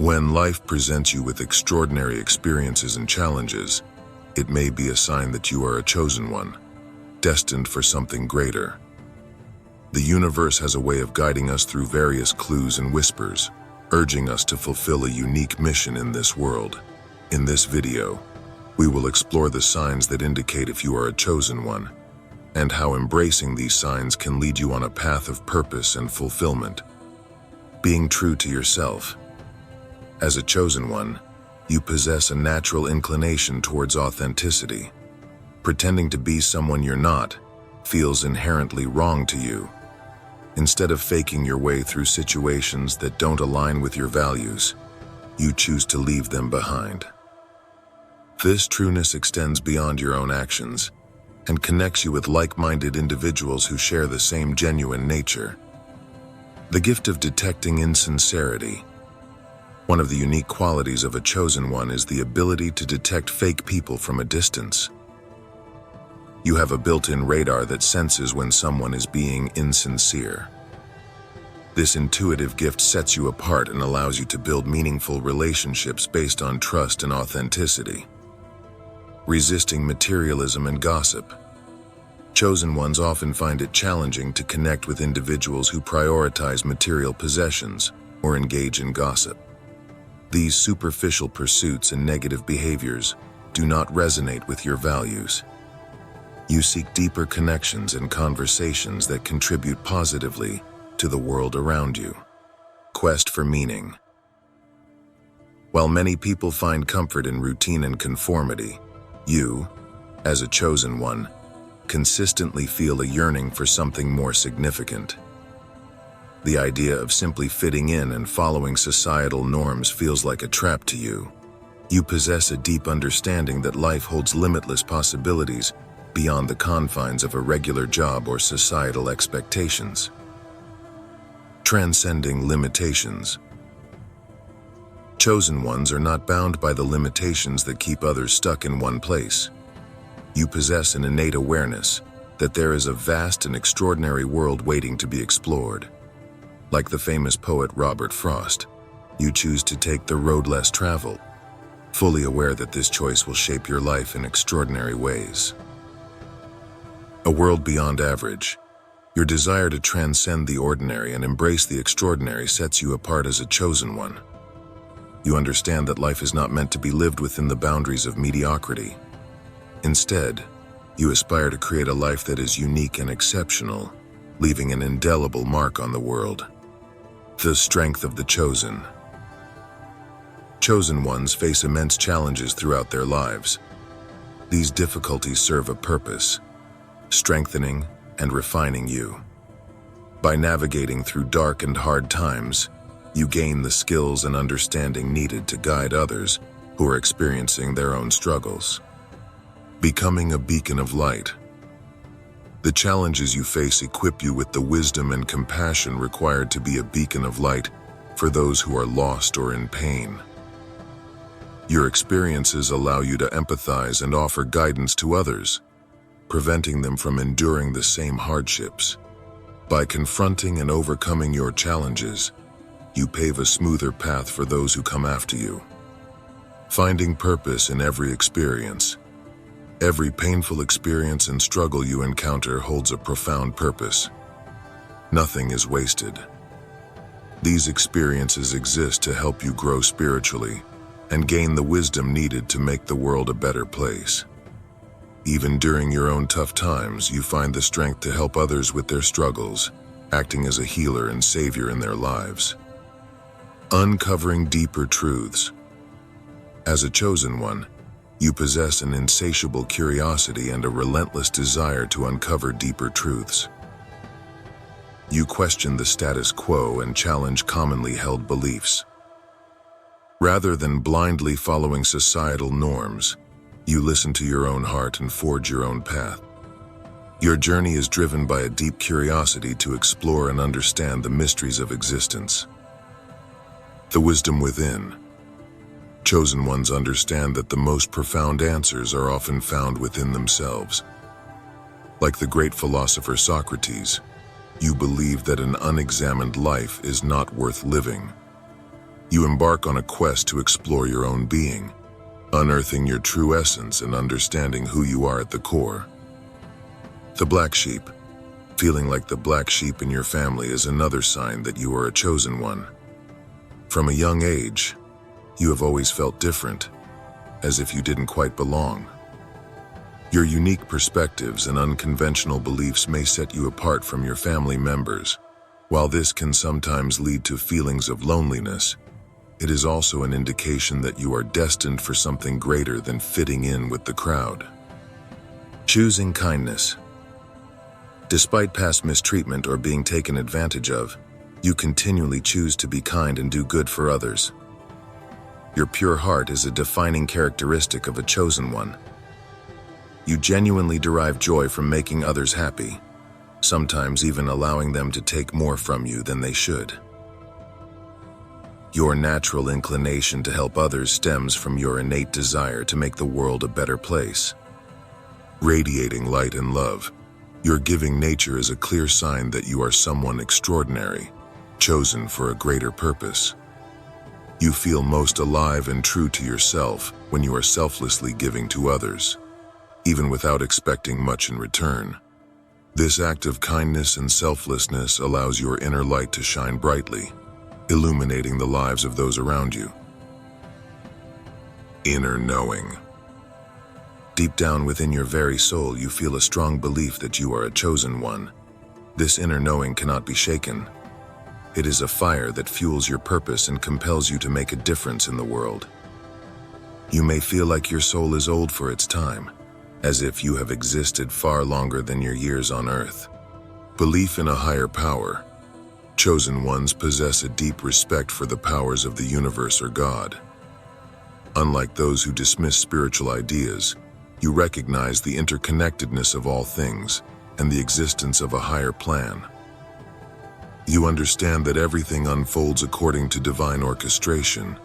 When life presents you with extraordinary experiences and challenges, it may be a sign that you are a chosen one, destined for something greater. The universe has a way of guiding us through various clues and whispers, urging us to fulfill a unique mission in this world. In this video, we will explore the signs that indicate if you are a chosen one, and how embracing these signs can lead you on a path of purpose and fulfillment. Being true to yourself. As a chosen one, you possess a natural inclination towards authenticity. Pretending to be someone you're not feels inherently wrong to you. Instead of faking your way through situations that don't align with your values, you choose to leave them behind. This trueness extends beyond your own actions and connects you with like-minded individuals who share the same genuine nature. The gift of detecting insincerity. One of the unique qualities of a chosen one is the ability to detect fake people from a distance. You have a built-in radar that senses when someone is being insincere. This intuitive gift sets you apart and allows you to build meaningful relationships based on trust and authenticity. Resisting materialism and gossip. Chosen ones often find it challenging to connect with individuals who prioritize material possessions or engage in gossip. These superficial pursuits and negative behaviors do not resonate with your values. You seek deeper connections and conversations that contribute positively to the world around you. Quest for meaning. While many people find comfort in routine and conformity, you, as a chosen one, consistently feel a yearning for something more significant. The idea of simply fitting in and following societal norms feels like a trap to you. You possess a deep understanding that life holds limitless possibilities beyond the confines of a regular job or societal expectations. Transcending limitations. Chosen ones are not bound by the limitations that keep others stuck in one place. You possess an innate awareness that there is a vast and extraordinary world waiting to be explored. Like the famous poet Robert Frost, you choose to take the road less traveled, fully aware that this choice will shape your life in extraordinary ways. A world beyond average. Your desire to transcend the ordinary and embrace the extraordinary sets you apart as a chosen one. You understand that life is not meant to be lived within the boundaries of mediocrity. Instead, you aspire to create a life that is unique and exceptional, leaving an indelible mark on the world. The strength of the chosen. Chosen ones face immense challenges throughout their lives. These difficulties serve a purpose, strengthening and refining you. By navigating through dark and hard times, you gain the skills and understanding needed to guide others who are experiencing their own struggles. Becoming a beacon of light. The challenges you face equip you with the wisdom and compassion required to be a beacon of light for those who are lost or in pain. Your experiences allow you to empathize and offer guidance to others, preventing them from enduring the same hardships. By confronting and overcoming your challenges, you pave a smoother path for those who come after you. Finding purpose in every experience. Every painful experience and struggle you encounter holds a profound purpose. Nothing is wasted. These experiences exist to help you grow spiritually and gain the wisdom needed to make the world a better place. Even during your own tough times, you find the strength to help others with their struggles, acting as a healer and savior in their lives. Uncovering deeper truths. As a chosen one, you possess an insatiable curiosity and a relentless desire to uncover deeper truths. You question the status quo and challenge commonly held beliefs. Rather than blindly following societal norms, you listen to your own heart and forge your own path. Your journey is driven by a deep curiosity to explore and understand the mysteries of existence. The wisdom within. Chosen ones understand that the most profound answers are often found within themselves. Like the great philosopher Socrates, you believe that an unexamined life is not worth living. You embark on a quest to explore your own being, unearthing your true essence and understanding who you are at the core. The black sheep. Feeling like the black sheep in your family is another sign that you are a chosen one. From a young age, you have always felt different, as if you didn't quite belong. Your unique perspectives and unconventional beliefs may set you apart from your family members. While this can sometimes lead to feelings of loneliness, it is also an indication that you are destined for something greater than fitting in with the crowd. Choosing kindness. Despite past mistreatment or being taken advantage of, you continually choose to be kind and do good for others. Your pure heart is a defining characteristic of a chosen one. You genuinely derive joy from making others happy, sometimes even allowing them to take more from you than they should. Your natural inclination to help others stems from your innate desire to make the world a better place. Radiating light and love. Your giving nature is a clear sign that you are someone extraordinary, chosen for a greater purpose. You feel most alive and true to yourself when you are selflessly giving to others, even without expecting much in return. This act of kindness and selflessness allows your inner light to shine brightly, illuminating the lives of those around you. Inner knowing. Deep down within your very soul, you feel a strong belief that you are a chosen one. This inner knowing cannot be shaken. It is a fire that fuels your purpose and compels you to make a difference in the world. You may feel like your soul is old for its time, as if you have existed far longer than your years on earth. Belief in a higher power. Chosen ones possess a deep respect for the powers of the universe or God. Unlike those who dismiss spiritual ideas, you recognize the interconnectedness of all things and the existence of a higher plan. You understand that everything unfolds according to divine orchestration,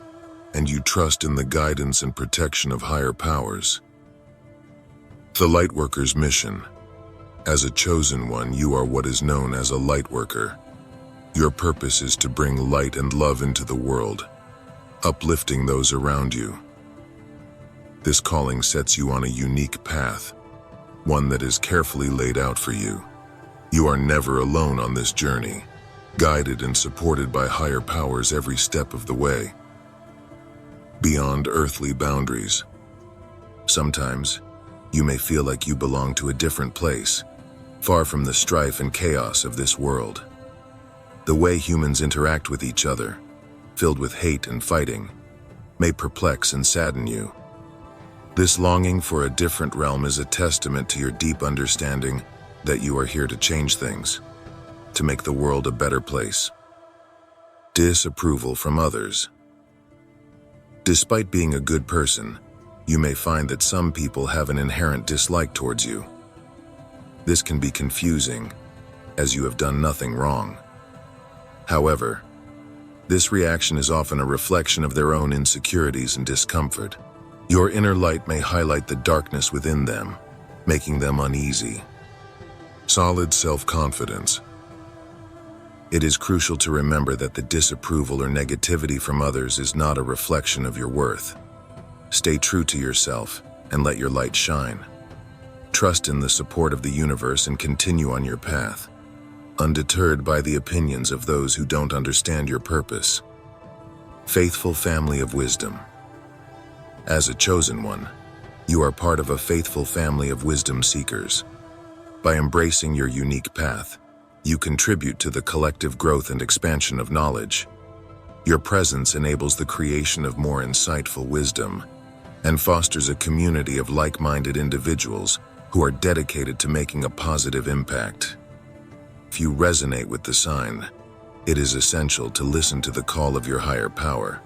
and you trust in the guidance and protection of higher powers. The Lightworker's mission. As a chosen one, you are what is known as a Lightworker. Your purpose is to bring light and love into the world, uplifting those around you. This calling sets you on a unique path, one that is carefully laid out for you. You are never alone on this journey, guided and supported by higher powers every step of the way. Beyond earthly boundaries. Sometimes, you may feel like you belong to a different place, far from the strife and chaos of this world. The way humans interact with each other, filled with hate and fighting, may perplex and sadden you. This longing for a different realm is a testament to your deep understanding that you are here to change things, to make the world a better place. Disapproval from others. Despite being a good person, you may find that some people have an inherent dislike towards you. This can be confusing, as you have done nothing wrong. However, this reaction is often a reflection of their own insecurities and discomfort. Your inner light may highlight the darkness within them, making them uneasy. Solid self-confidence. It is crucial to remember that the disapproval or negativity from others is not a reflection of your worth. Stay true to yourself and let your light shine. Trust in the support of the universe and continue on your path, undeterred by the opinions of those who don't understand your purpose. Faithful family of wisdom. As a chosen one, you are part of a faithful family of wisdom seekers. By embracing your unique path, you contribute to the collective growth and expansion of knowledge. Your presence enables the creation of more insightful wisdom and fosters a community of like-minded individuals who are dedicated to making a positive impact. If you resonate with the sign, it is essential to listen to the call of your higher power.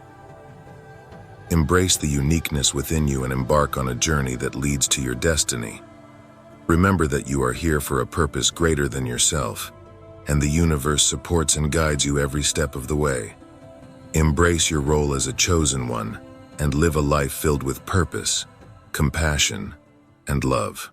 Embrace the uniqueness within you and embark on a journey that leads to your destiny. Remember that you are here for a purpose greater than yourself, and the universe supports and guides you every step of the way. Embrace your role as a chosen one and live a life filled with purpose, compassion, and love.